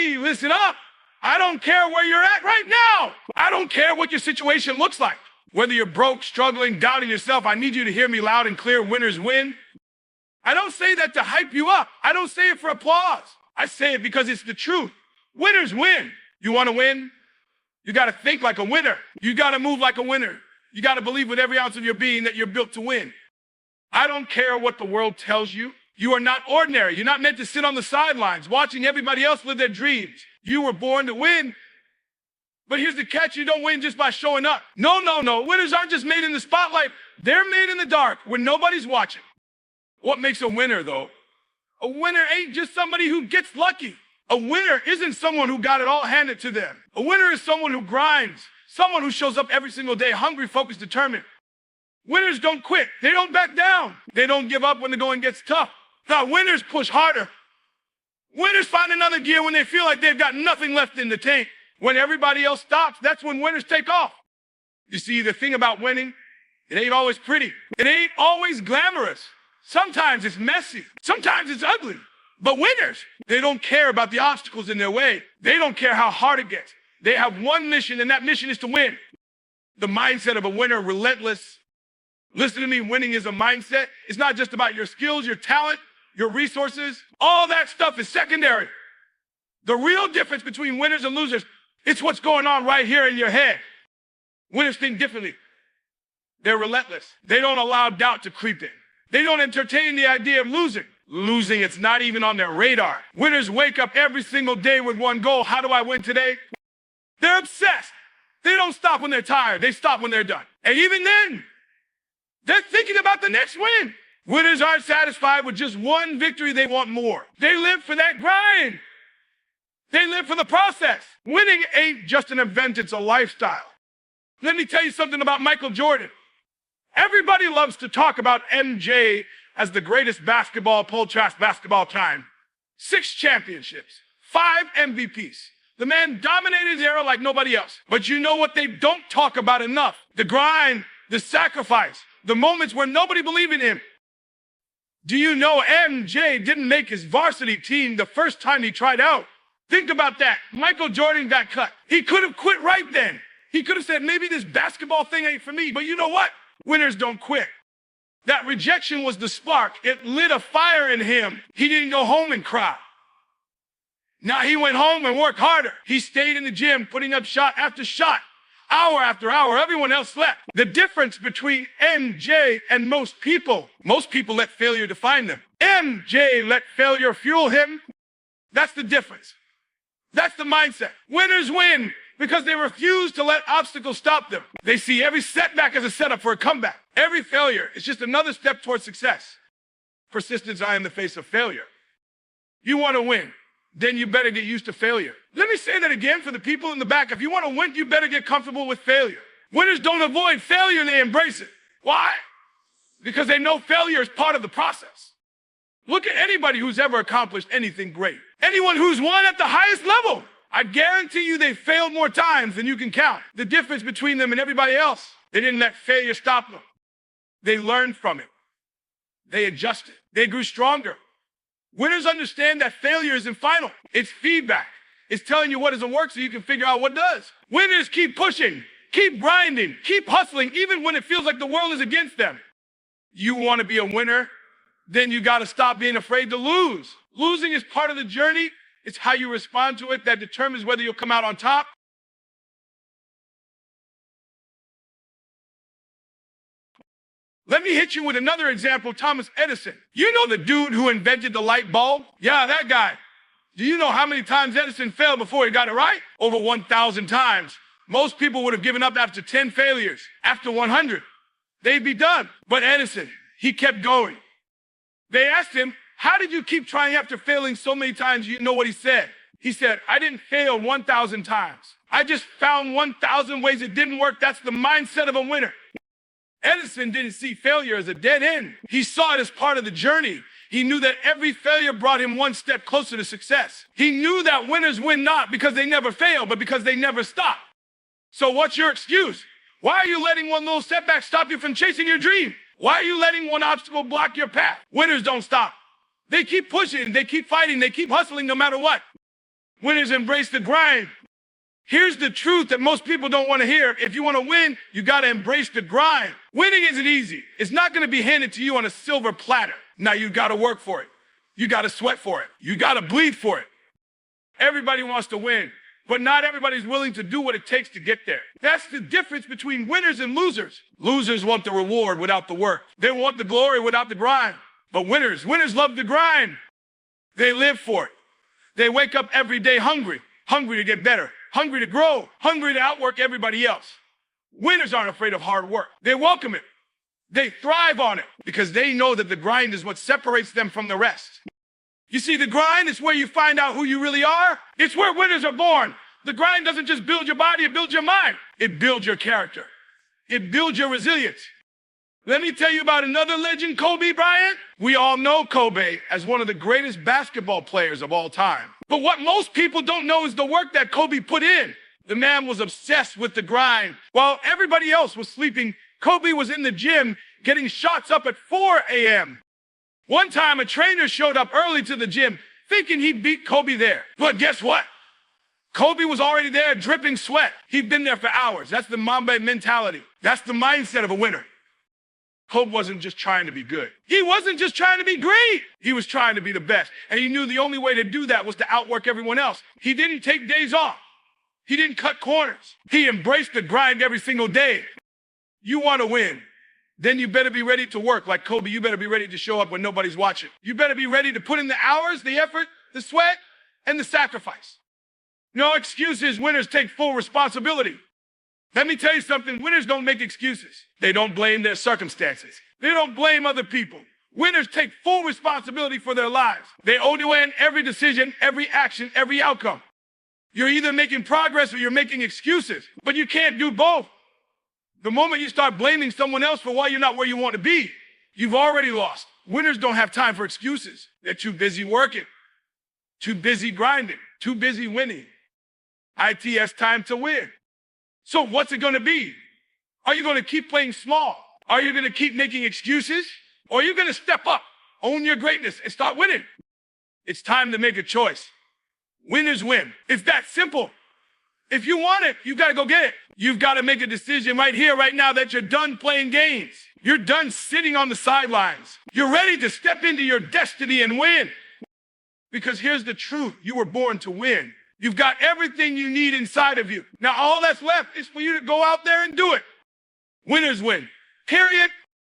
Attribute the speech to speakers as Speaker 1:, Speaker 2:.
Speaker 1: Hey, listen up. I don't care where you're at right now. I don't care what your situation looks like. Whether you're broke, struggling, doubting yourself, I need you to hear me loud and clear. Winners win. I don't say that to hype you up. I don't say it for applause. I say it because it's the truth. Winners win. You want to win? You got to think like a winner. You got to move like a winner. You got to believe with every ounce of your being that you're built to win. I don't care what the world tells you. You are not ordinary. You're not meant to sit on the sidelines watching everybody else live their dreams. You were born to win. But here's the catch. You don't win just by showing up. No. Winners aren't just made in the spotlight. They're made in the dark when nobody's watching. What makes a winner, though? A winner ain't just somebody who gets lucky. A winner isn't someone who got it all handed to them. A winner is someone who grinds, someone who shows up every single day, hungry, focused, determined. Winners don't quit. They don't back down. They don't give up when the going gets tough. Now, winners push harder. Winners find another gear when they feel like they've got nothing left in the tank. When everybody else stops, that's when winners take off. You see, the thing about winning, it ain't always pretty. It ain't always glamorous. Sometimes it's messy. Sometimes it's ugly. But winners, they don't care about the obstacles in their way. They don't care how hard it gets. They have one mission, and that mission is to win. The mindset of a winner, relentless. Listen to me, winning is a mindset. It's not just about your skills, your talent, your resources. All that stuff is secondary. The real difference between winners and losers, it's what's going on right here in your head. Winners think differently. They're relentless. They don't allow doubt to creep in. They don't entertain the idea of losing. Losing, it's not even on their radar. Winners wake up every single day with one goal. How do I win today? They're obsessed. They don't stop when they're tired. They stop when they're done. And even then, they're thinking about the next win. Winners aren't satisfied with just one victory. They want more. They live for that grind. They live for the process. Winning ain't just an event. It's a lifestyle. Let me tell you something about Michael Jordan. Everybody loves to talk about MJ as the greatest basketball, trash basketball time. 6 championships, 5 MVPs. The man dominated his era like nobody else. But you know what they don't talk about enough? The grind, the sacrifice, the moments where nobody believed in him. Do you know MJ didn't make his varsity team the first time he tried out? Think about that. Michael Jordan got cut. He could have quit right then. He could have said, maybe this basketball thing ain't for me. But you know what? Winners don't quit. That rejection was the spark. It lit a fire in him. He didn't go home and cry. Now he went home and worked harder. He stayed in the gym, putting up shot after shot, hour after hour. Everyone else slept. The difference between MJ and most people let failure define them. MJ let failure fuel him. That's the difference. That's the mindset. Winners win because they refuse to let obstacles stop them. They see every setback as a setup for a comeback. Every failure is just another step towards success. Persistence in the face of failure. You want to win, then you better get used to failure. Let me say that again for the people in the back. If you want to win, you better get comfortable with failure. Winners don't avoid failure, they embrace it. Why? Because they know failure is part of the process. Look at anybody who's ever accomplished anything great. Anyone who's won at the highest level. I guarantee you they failed more times than you can count. The difference between them and everybody else, they didn't let failure stop them. They learned from it. They adjusted. They grew stronger. Winners understand that failure isn't final. It's feedback. It's telling you what doesn't work so you can figure out what does. Winners keep pushing, keep grinding, keep hustling, even when it feels like the world is against them. You want to be a winner? Then you got to stop being afraid to lose. Losing is part of the journey. It's how you respond to it that determines whether you'll come out on top. Let me hit you with another example, Thomas Edison. You know the dude who invented the light bulb? Yeah, that guy. Do you know how many times Edison failed before he got it right? Over 1,000 times. Most people would have given up after 10 failures. After 100, they'd be done. But Edison, he kept going. They asked him, how did you keep trying after failing so many times? You know what he said? He said, I didn't fail 1,000 times. I just found 1,000 ways it didn't work. That's the mindset of a winner. Edison didn't see failure as a dead end. He saw it as part of the journey. He knew that every failure brought him one step closer to success. He knew that winners win not because they never fail, but because they never stop. So what's your excuse? Why are you letting one little setback stop you from chasing your dream? Why are you letting one obstacle block your path? Winners don't stop. They keep pushing, they keep fighting, they keep hustling no matter what. Winners embrace the grind. Here's the truth that most people don't want to hear. If you want to win, you got to embrace the grind. Winning isn't easy. It's not going to be handed to you on a silver platter. Now you got to work for it. You got to sweat for it. You got to bleed for it. Everybody wants to win, but not everybody's willing to do what it takes to get there. That's the difference between winners and losers. Losers want the reward without the work. They want the glory without the grind. But winners love the grind. They live for it. They wake up every day hungry to get better, hungry to grow, hungry to outwork everybody else. Winners aren't afraid of hard work. They welcome it. They thrive on it because they know that the grind is what separates them from the rest. You see, the grind is where you find out who you really are. It's where winners are born. The grind doesn't just build your body, it builds your mind. It builds your character. It builds your resilience. Let me tell you about another legend, Kobe Bryant. We all know Kobe as one of the greatest basketball players of all time. But what most people don't know is the work that Kobe put in. The man was obsessed with the grind. While everybody else was sleeping, Kobe was in the gym getting shots up at 4 a.m. One time, a trainer showed up early to the gym thinking he'd beat Kobe there. But guess what? Kobe was already there dripping sweat. He'd been there for hours. That's the Mamba mentality. That's the mindset of a winner. Kobe wasn't just trying to be good. He wasn't just trying to be great. He was trying to be the best. And he knew the only way to do that was to outwork everyone else. He didn't take days off. He didn't cut corners. He embraced the grind every single day. You want to win. Then you better be ready to work. Like Kobe, you better be ready to show up when nobody's watching. You better be ready to put in the hours, the effort, the sweat, and the sacrifice. No excuses. Winners take full responsibility. Let me tell you something. Winners don't make excuses. They don't blame their circumstances. They don't blame other people. Winners take full responsibility for their lives. They own every decision, every action, every outcome. You're either making progress or you're making excuses, but you can't do both. The moment you start blaming someone else for why you're not where you want to be, you've already lost. Winners don't have time for excuses. They're too busy working, too busy grinding, too busy winning. IT has time to win. So what's it going to be? Are you going to keep playing small? Are you going to keep making excuses? Or are you going to step up, own your greatness, and start winning? It's time to make a choice. Winners win. It's that simple. If you want it, you've got to go get it. You've got to make a decision right here, right now, that you're done playing games. You're done sitting on the sidelines. You're ready to step into your destiny and win. Because here's the truth. You were born to win. You've got everything you need inside of you. Now, all that's left is for you to go out there and do it. Winners win. Period.